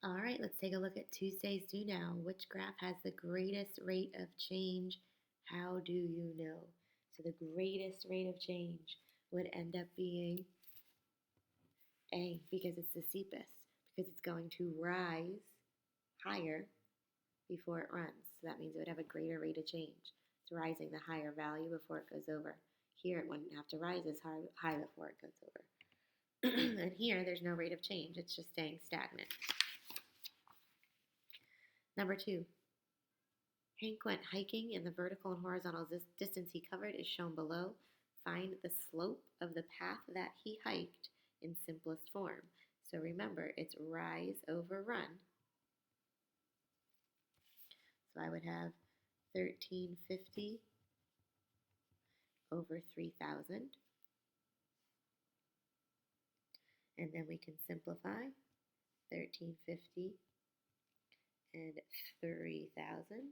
All right, let's take a look at Tuesday's Do Now. Which graph has the greatest rate of change? How do you know? So the greatest rate of change would end up being A, because it's the steepest, because it's going to rise higher before it runs. So that means it would have a greater rate of change. It's rising the higher value before it goes over. Here it wouldn't have to rise as high before it goes over. And here there's no rate of change. It's just staying stagnant. Number 2, Hank went hiking and the vertical and horizontal distance he covered is shown below. Find the slope of the path that he hiked in simplest form. So remember, it's rise over run. So I would have 1350 over 3000. And then we can simplify 1350 and 3000.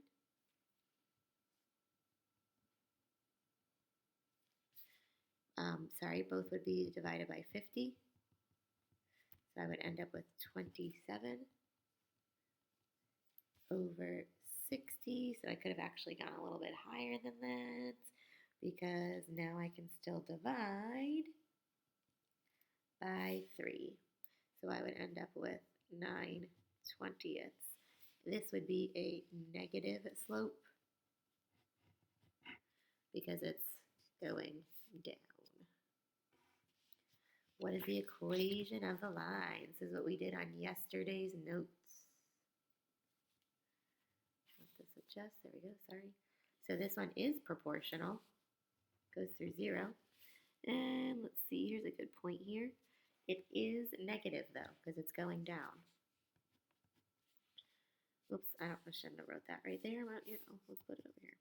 Both would be divided by 50. So I would end up with 27 over 60. So I could have actually gone a little bit higher than that because now I can still divide by 3. So I would end up with 9/20. This would be a negative slope because it's going down. What is the equation of the line? This is what we did on yesterday's notes. Let this adjust. There we go. Sorry. So this one is proportional. Goes through 0. And let's see. Here's a good point here. It is negative, though, because it's going down. Oops, I shouldn't have wrote that right there. But, let's put it over here.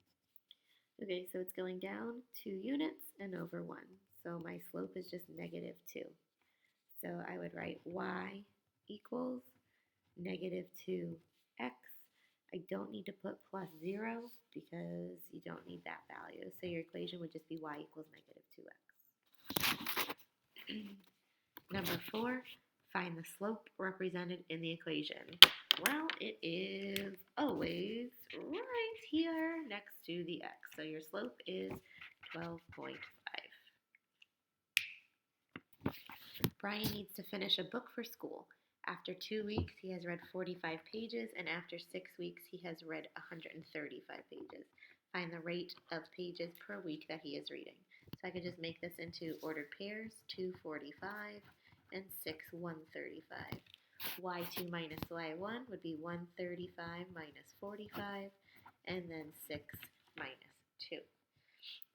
Okay, so it's going down 2 units and over 1. So my slope is just negative 2. So I would write y equals negative 2x. I don't need to put plus 0 because you don't need that value. So your equation would just be y equals negative 2x. Number 4, find the slope represented in the equation. Well, it is always right here next to the x. So your slope is 12.5. Brian needs to finish a book for school. After 2 weeks, he has read 45 pages, and after 6 weeks, he has read 135 pages. Find the rate of pages per week that he is reading. So I could just make this into ordered pairs, 245 and 6 135. y2 minus y1 would be 135 minus 45, and then 6 minus 2.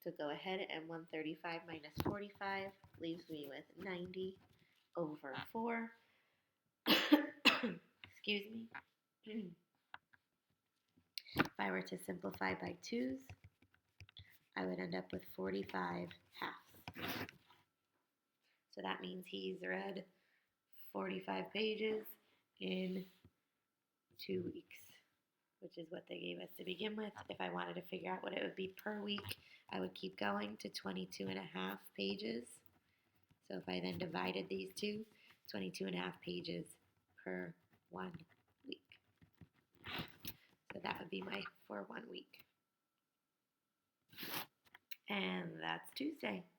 So go ahead, and 135 minus 45 leaves me with 90 over 4. Excuse me. If I were to simplify by 2's, I would end up with 45 halves. So that means he's read 45 pages in 2 weeks, which is what they gave us to begin with. If I wanted to figure out what it would be per week, I would keep going to 22 and a half pages. So if I then divided these two, 22 and a half pages per 1 week. So that would be my for 1 week. And that's Tuesday.